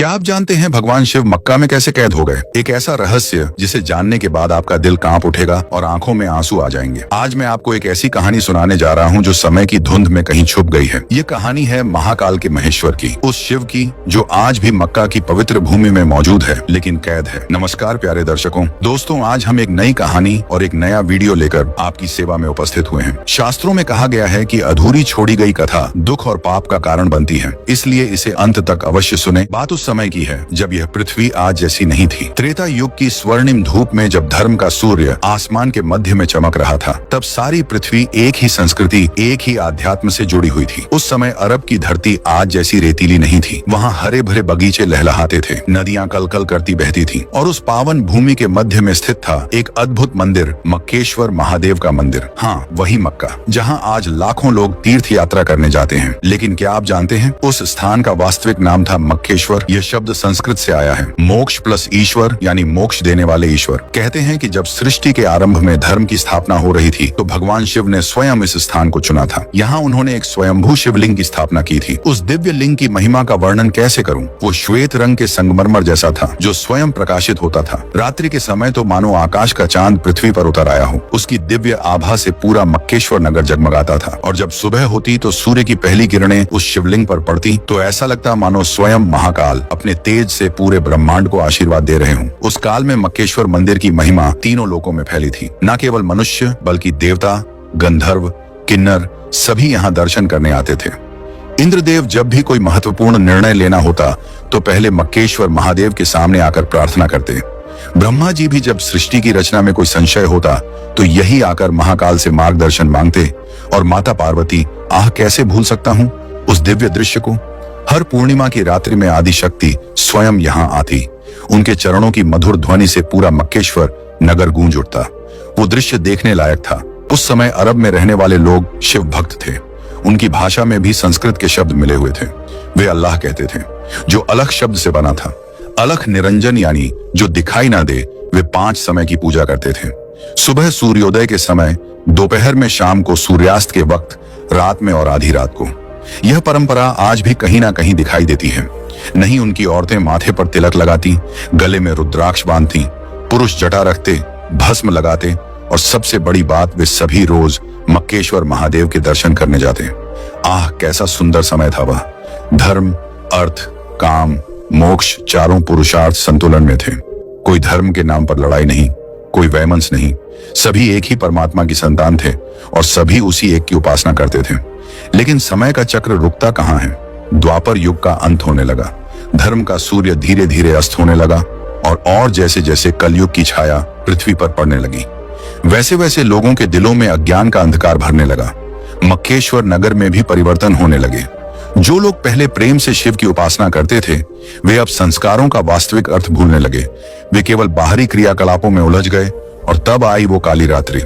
क्या आप जानते हैं भगवान शिव मक्का में कैसे कैद हो गए? एक ऐसा रहस्य जिसे जानने के बाद आपका दिल कांप उठेगा और आंखों में आंसू आ जाएंगे। आज मैं आपको एक ऐसी कहानी सुनाने जा रहा हूं जो समय की धुंध में कहीं छुप गई है। ये कहानी है महाकाल के महेश्वर की, उस शिव की जो आज भी मक्का की पवित्र भूमि में मौजूद है लेकिन कैद है। नमस्कार प्यारे दर्शकों, दोस्तों, आज हम एक नई कहानी और एक नया वीडियो लेकर आपकी सेवा में उपस्थित हुए हैं। शास्त्रों में कहा गया है कि अधूरी छोड़ी गई कथा दुख और पाप का कारण बनती है, इसलिए इसे अंत तक अवश्य सुने। बात उस समय की है जब यह पृथ्वी आज जैसी नहीं थी। त्रेता युग की स्वर्णिम धूप में जब धर्म का सूर्य आसमान के मध्य में चमक रहा था, तब सारी पृथ्वी एक ही संस्कृति, एक ही आध्यात्म से जुड़ी हुई थी। उस समय अरब की धरती आज जैसी रेतीली नहीं थी। वहाँ हरे भरे बगीचे लहलहाते थे, नदियाँ कलकल करती बहती थी और उस पावन भूमि के मध्य में स्थित था एक अद्भुत मंदिर, मक्केश्वर महादेव का मंदिर। हाँ, वही मक्का जहाँ आज लाखों लोग तीर्थ यात्रा करने जाते हैं। लेकिन क्या आप जानते हैं उस स्थान का वास्तविक नाम था मक्केश्वर। यह शब्द संस्कृत से आया है। मोक्ष प्लस ईश्वर यानी मोक्ष देने वाले ईश्वर। कहते हैं कि जब सृष्टि के आरंभ में धर्म की स्थापना हो रही थी तो भगवान शिव ने स्वयं इस स्थान को चुना था। यहाँ उन्होंने एक स्वयंभू शिवलिंग की स्थापना की थी। उस दिव्य लिंग की महिमा का वर्णन कैसे करूं? वो श्वेत रंग के संगमरमर जैसा था जो स्वयं प्रकाशित होता था। रात्रि के समय तो मानो आकाश का चांद पृथ्वी पर उतर आया हो। उसकी दिव्य आभा से पूरा मक्केश्वर नगर जगमगाता था और जब सुबह होती तो सूर्य की पहली किरणें उस शिवलिंग पर पड़ती तो ऐसा लगता मानो स्वयं महाकाल अपने तेज से पूरे ब्रह्मांड को आशीर्वाद दे रहे हों। उस काल में मक्केश्वर मंदिर की महिमा तीनों लोकों में फैली थी। न केवल मनुष्य बल्कि देवता, गंधर्व, किन्नर सभी यहाँ दर्शन करने आते थे। इंद्रदेव जब भी कोई महत्वपूर्ण निर्णय लेना होता तो पहले मक्केश्वर महादेव के सामने आकर प्रार्थना करते। ब्रह्मा जी भी जब सृष्टि की रचना में कोई संशय होता तो यही आकर महाकाल से मार्गदर्शन मांगते। और माता पार्वती, आह कैसे भूल सकता हूँ उस दिव्य दृश्य को। हर पूर्णिमा की रात्रि में आदि शक्ति स्वयं यहाँ आती। उनके चरणों की मधुर ध्वनि से पूरा मक्केश्वर नगर गूंज उठता। वो दृश्य देखने लायक था। उस समय अरब में रहने वाले लोग शिव भक्त थे। उनकी भाषा में भी संस्कृत के शब्द मिले हुए थे। वे अल्लाह कहते थे जो अलख शब्द से बना था। अलख निरंजन यानी जो दिखाई ना दे। वे 5 समय की पूजा करते थे। सुबह सूर्योदय के समय, दोपहर में, शाम को सूर्यास्त के वक्त, रात में और आधी रात को। यह परंपरा आज भी कहीं ना कहीं दिखाई देती है। नहीं उनकी औरतें माथे पर तिलक लगाती, गले में रुद्राक्ष बांधती, पुरुष जटा रखते, भस्म लगाते और सबसे बड़ी बात, वे सभी रोज मक्केश्वर महादेव के दर्शन करने जाते। आह कैसा सुंदर समय था वह। धर्म, अर्थ, काम, मोक्ष चारों पुरुषार्थ संतुलन में थे। कोई धर्म के नाम पर लड़ाई नहीं, कोई वैमनस्य नहीं। सभी एक ही परमात्मा की संतान थे और सभी उसी एक की उपासना करते थे। लेकिन समय का चक्र रुकता कहाँ है। द्वापर युग का अंत होने लगा। धर्म का सूर्य धीरे धीरे अस्त होने लगा और जैसे जैसे कलयुग की छाया पृथ्वी पर पड़ने लगी, वैसे वैसे लोगों के दिलों में अज्ञान का अंधकार भरने लगा। मक्केश्वर नगर में भी परिवर्तन होने लगे। जो लोग पहले प्रेम से शिव की उपासना करते थे, वे अब संस्कारों का वास्तविक अर्थ भूलने लगे। वे केवल बाहरी क्रियाकलापों में उलझ गए और तब आई वो काली रात्रि।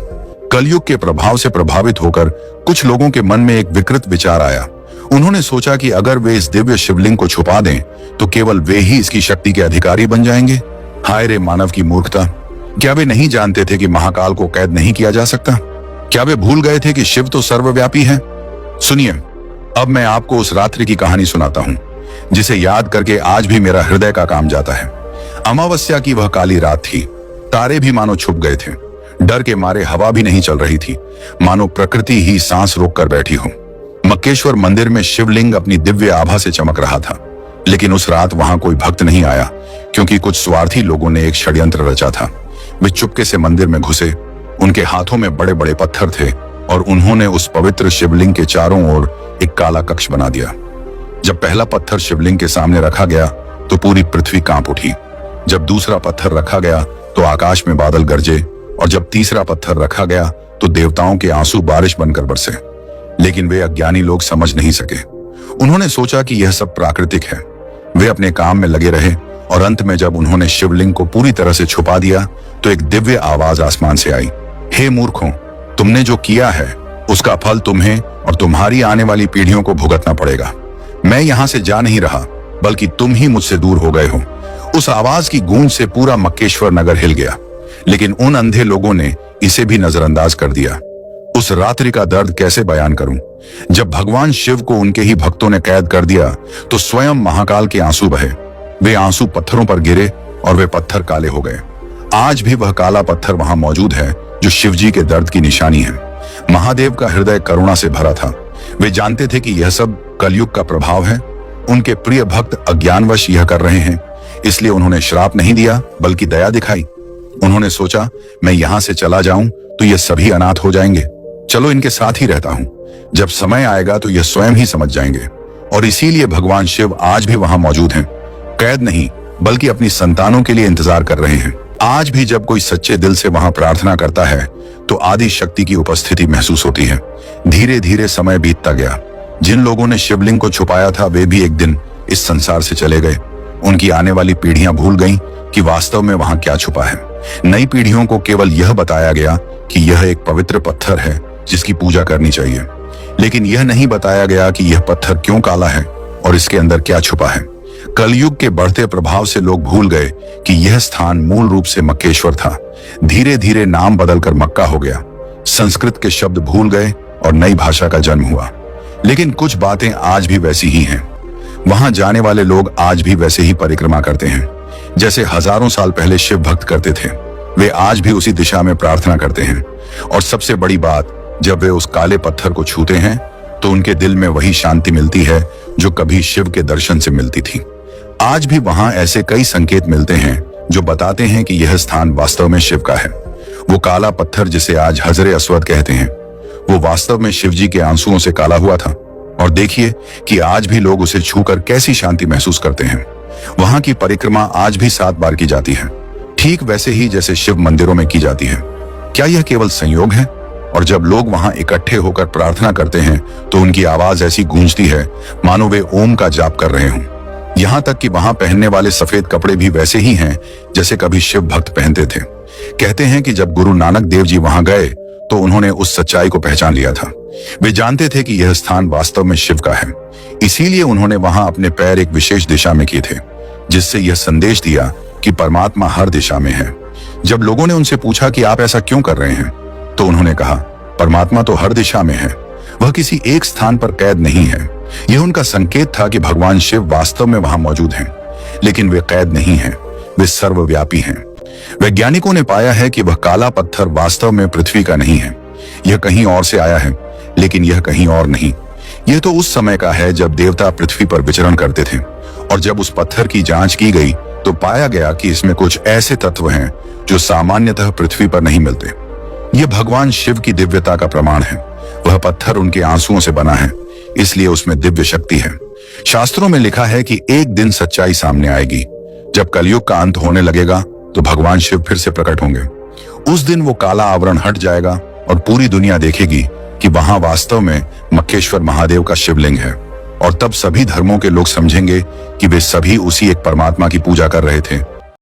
कलयुग के प्रभाव से प्रभावित होकर कुछ लोगों के मन में एक विकृत विचार आया। उन्होंने सोचा कि अगर वे इस दिव्य शिवलिंग को छुपा दें तो केवल वे ही इसकी शक्ति के अधिकारी बन जाएंगे। हाय रे मानव की मूर्खता! क्या वे नहीं जानते थे कि महाकाल को कैद नहीं किया जा सकता? क्या वे भूल गए थे कि शिव तो सर्वव्यापी है? सुनिए, अब मैं आपको उस रात्रि की कहानी सुनाता हूँ जिसे याद करके आज भी मेरा हृदय का काम जाता है। अमावस्या की वह काली रात थी। तारे भी मानो छुप गए थे। डर के मारे हवा भी नहीं चल रही थी, मानो प्रकृति ही सांस रोक कर बैठी हो। मक्केश्वर मंदिर में शिवलिंग अपनी दिव्य आभा से चमक रहा था। लेकिन उस रात वहां कोई भक्त नहीं आया क्योंकि कुछ स्वार्थी लोगों ने एक षड्यंत्र रचा था। वे चुपके से मंदिर में घुसे। उनके हाथों में बड़े बड़े पत्थर थे और उन्होंने उस पवित्र शिवलिंग के चारों ओर एक काला कक्ष बना दिया। जब पहला पत्थर शिवलिंग के सामने रखा गया तो पूरी पृथ्वी कांप उठी। जब दूसरा पत्थर रखा गया तो आकाश में बादल गरजे और जब तीसरा पत्थर रखा गया तो देवताओं के आंसू बारिश बनकर बरसे। लेकिन वे अज्ञानी लोग समझ नहीं सके। उन्होंने सोचा कि यह सब प्राकृतिक है। वे अपने काम में लगे रहे और अंत में जब उन्होंने शिवलिंग को पूरी तरह से छुपा दिया तो एक दिव्य आवाज आसमान से आई, हे मूर्खों, तुमने जो किया है उसका फल तुम्हें और तुम्हारी आने वाली पीढ़ियों को भुगतना पड़ेगा। मैं यहाँ से जा नहीं रहा बल्कि तुम ही मुझसे दूर हो गए हो। उस आवाज की गूंज से पूरा मक्केश्वर नगर हिल गया। लेकिन उन अंधे लोगों ने इसे भी नजरअंदाज कर दिया। उस रात्रि का दर्द कैसे बयान करूं? जब भगवान शिव को उनके ही भक्तों ने कैद कर दिया तो स्वयं महाकाल के आंसू बहे। वे आंसू पत्थरों पर गिरे और वे पत्थर काले हो गए। आज भी वह काला पत्थर वहां मौजूद है जो शिवजी के दर्द की निशानी है। महादेव का हृदय करुणा से भरा था। वे जानते थे कि यह सब कलयुग का प्रभाव है। उनके प्रिय भक्त अज्ञानवश यह कर रहे हैं, इसलिए उन्होंने श्राप नहीं दिया बल्कि दया दिखाई। उन्होंने सोचा, मैं यहां से चला जाऊं तो ये सभी अनाथ हो जाएंगे, चलो इनके साथ ही रहता हूं। जब समय आएगा तो यह स्वयं ही समझ जाएंगे। और इसीलिए भगवान शिव आज भी वहां मौजूद हैं, कैद नहीं बल्कि अपनी संतानों के लिए इंतजार कर रहे हैं। आज भी जब कोई सच्चे दिल से वहां प्रार्थना करता है तो आदि शक्ति की उपस्थिति महसूस होती है। धीरे धीरे समय बीतता गया। जिन लोगों ने शिवलिंग को छुपाया था वे भी एक दिन इस संसार से चले गए। उनकी आने वाली पीढ़ियां भूल गईं कि वास्तव में वहां क्या छुपा है। नई पीढ़ियों को केवल यह बताया गया कि यह एक पवित्र पत्थर है जिसकी पूजा करनी चाहिए, लेकिन यह नहीं बताया गया कि यह पत्थर क्यों काला है और इसके अंदर क्या छुपा है। कलयुग के बढ़ते प्रभाव से लोग भूल गए कि यह स्थान मूल रूप से मक्केश्वर था। धीरे धीरे नाम बदलकर मक्का हो गया। संस्कृत के शब्द भूल गए और नई भाषा का जन्म हुआ। लेकिन कुछ बातें आज भी वैसी ही हैं। वहां जाने वाले लोग आज भी वैसे ही परिक्रमा करते हैं जैसे हजारों साल पहले शिव भक्त करते थे। वे आज भी उसी दिशा में प्रार्थना करते हैं। और सबसे बड़ी बात, जब वे उस काले पत्थर को छूते हैं तो उनके दिल में वही शांति मिलती है जो कभी शिव के दर्शन से मिलती थी। आज भी वहां ऐसे कई संकेत मिलते हैं जो बताते हैं कि यह स्थान वास्तव में शिव का है। वो काला पत्थर जिसे आज हजरे अस्वद कहते हैं, वो वास्तव में शिवजी के आंसुओं से काला हुआ था। और देखिए कि आज भी लोग उसे छूकर कैसी शांति महसूस करते हैं। वहां की परिक्रमा आज भी 7 बार की जाती है, ठीक वैसे ही जैसे शिव मंदिरों में की जाती है। क्या यह केवल संयोग है? और जब लोग वहां इकट्ठे होकर प्रार्थना करते हैं तो उनकी आवाज ऐसी गूंजती है मानो वे ओम का जाप कर रहे हों। यहाँ तक कि वहां पहनने वाले सफेद कपड़े भी वैसे ही हैं जैसे कभी शिव भक्त पहनते थे। कहते हैं कि जब गुरु नानक देव जी वहां गए तो उन्होंने उस सच्चाई को पहचान लिया था। वे जानते थे कि यह स्थान वास्तव में शिव का है, इसीलिए उन्होंने वहां अपने पैर एक विशेष दिशा में किए थे, जिससे यह संदेश दिया कि परमात्मा हर दिशा में है। जब लोगों ने उनसे पूछा कि आप ऐसा क्यों कर रहे हैं, तो उन्होंने कहा, परमात्मा तो हर दिशा में है, वह किसी एक स्थान पर कैद नहीं है। यह उनका संकेत था कि भगवान शिव वास्तव में वहां मौजूद हैं, लेकिन वे कैद नहीं हैं, वे सर्वव्यापी हैं। वैज्ञानिकों ने पाया है कि वह काला पत्थर वास्तव में पृथ्वी का नहीं है। यह कहीं और से आया है, लेकिन यह कहीं और नहीं। यह तो उस समय का है जब देवता पृथ्वी पर विचरण करते थे। और जब उस पत्थर की जांच की गई तो पाया गया कि इसमें कुछ ऐसे तत्व हैं जो सामान्यतः पृथ्वी पर नहीं मिलते। यह भगवान शिव की दिव्यता का प्रमाण है। वह पत्थर उनके आंसुओं से बना है, इसलिए उसमें दिव्य शक्ति है। शास्त्रों में लिखा है कि एक दिन सच्चाई सामने आएगी। जब कलयुग का अंत होने लगेगा तो भगवान शिव फिर से प्रकट होंगे। उस दिन वो काला आवरण हट जाएगा और पूरी दुनिया देखेगी कि वहां वास्तव में मक्केश्वर महादेव का शिवलिंग है। और तब सभी धर्मों के लोग समझेंगे कि वे सभी उसी एक परमात्मा की पूजा कर रहे थे